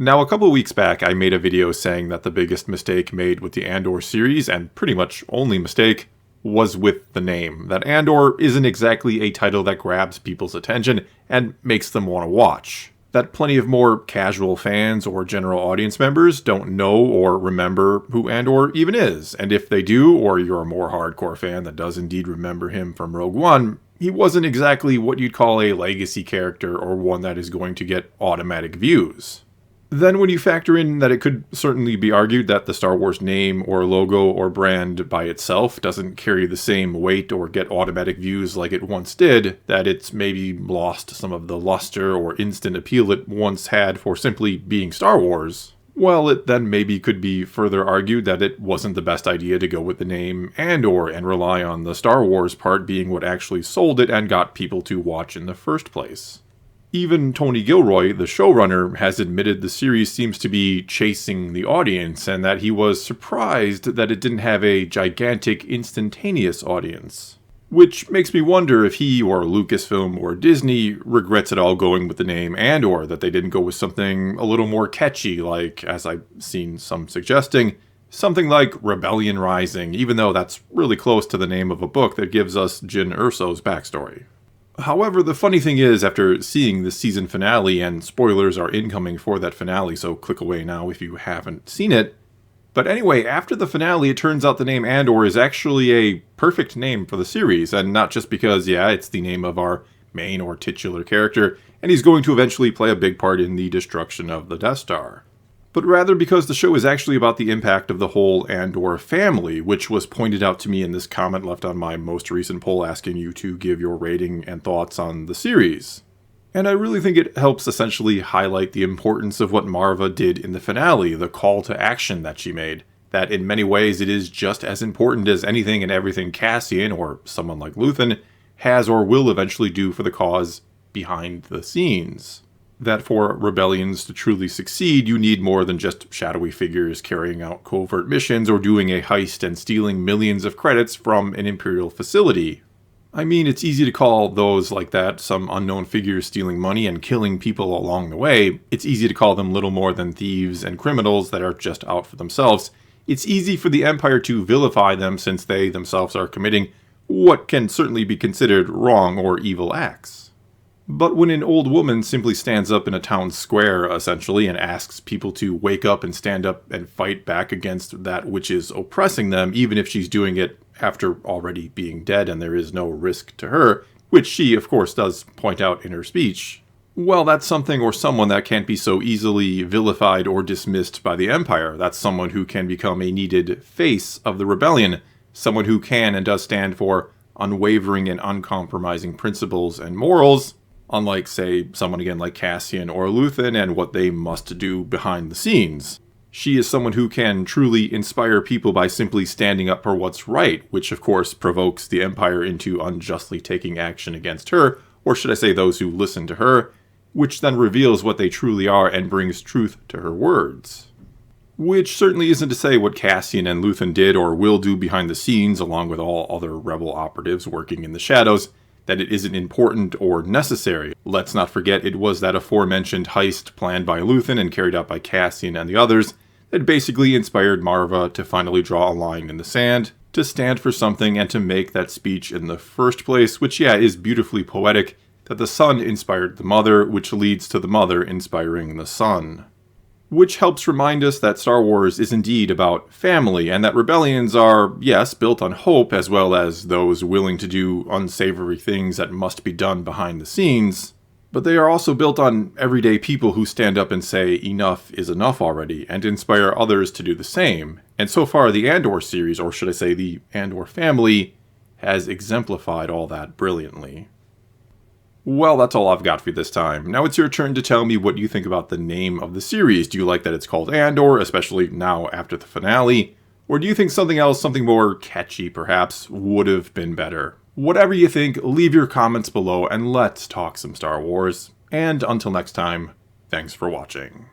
Now, a couple of weeks back, I made a video saying that the biggest mistake made with the Andor series, and pretty much only mistake, was with the name. That Andor isn't exactly a title that grabs people's attention and makes them want to watch. That plenty of more casual fans or general audience members don't know or remember who Andor even is, and if they do, or you're a more hardcore fan that does indeed remember him from Rogue One, he wasn't exactly what you'd call a legacy character or one that is going to get automatic views. Then when you factor in that it could certainly be argued that the Star Wars name or logo or brand by itself doesn't carry the same weight or get automatic views like it once did, that it's maybe lost some of the luster or instant appeal it once had for simply being Star Wars, well, it then maybe could be further argued that it wasn't the best idea to go with the name Andor and rely on the Star Wars part being what actually sold it and got people to watch in the first place. Even Tony Gilroy, the showrunner, has admitted the series seems to be chasing the audience and that he was surprised that it didn't have a gigantic, instantaneous audience. Which makes me wonder if he or Lucasfilm or Disney regrets at all going with the name Andor, that they didn't go with something a little more catchy, like, as I've seen some suggesting, something like Rebellion Rising, even though that's really close to the name of a book that gives us Jyn Erso's backstory. However, the funny thing is, after seeing the season finale, and spoilers are incoming for that finale, so click away now if you haven't seen it. But anyway, after the finale, it turns out the name Andor is actually a perfect name for the series, and not just because, yeah, it's the name of our main or titular character, and he's going to eventually play a big part in the destruction of the Death Star. But rather because the show is actually about the impact of the whole Andor family, which was pointed out to me in this comment left on my most recent poll asking you to give your rating and thoughts on the series. And I really think it helps essentially highlight the importance of what Marva did in the finale, the call to action that she made. That in many ways it is just as important as anything and everything Cassian, or someone like Luthen, has or will eventually do for the cause behind the scenes. That for rebellions to truly succeed, you need more than just shadowy figures carrying out covert missions or doing a heist and stealing millions of credits from an Imperial facility. I mean, it's easy to call those like that, some unknown figures stealing money and killing people along the way. It's easy to call them little more than thieves and criminals that are just out for themselves. It's easy for the Empire to vilify them since they themselves are committing what can certainly be considered wrong or evil acts. But when an old woman simply stands up in a town square, essentially, and asks people to wake up and stand up and fight back against that which is oppressing them, even if she's doing it after already being dead and there is no risk to her, which she, of course, does point out in her speech, well, that's something or someone that can't be so easily vilified or dismissed by the Empire. That's someone who can become a needed face of the rebellion, someone who can and does stand for unwavering and uncompromising principles and morals, unlike, say, someone again like Cassian or Luthen and what they must do behind the scenes. She is someone who can truly inspire people by simply standing up for what's right, which of course provokes the Empire into unjustly taking action against her, or should I say those who listen to her, which then reveals what they truly are and brings truth to her words. Which certainly isn't to say what Cassian and Luthen did or will do behind the scenes, along with all other rebel operatives working in the shadows, that it isn't important or necessary. Let's not forget it was that aforementioned heist planned by Luthen and carried out by Cassian and the others that basically inspired Marva to finally draw a line in the sand, to stand for something and to make that speech in the first place, which is beautifully poetic, that the son inspired the mother, which leads to the mother inspiring the son. Which helps remind us that Star Wars is indeed about family, and that rebellions are, yes, built on hope, as well as those willing to do unsavory things that must be done behind the scenes, but they are also built on everyday people who stand up and say enough is enough already, and inspire others to do the same. And so far the Andor series, or should I say the Andor family, has exemplified all that brilliantly. Well, that's all I've got for you this time. Now it's your turn to tell me what you think about the name of the series. Do you like that it's called Andor, especially now after the finale? Or do you think something else, something more catchy perhaps, would have been better? Whatever you think, leave your comments below and let's talk some Star Wars. And until next time, thanks for watching.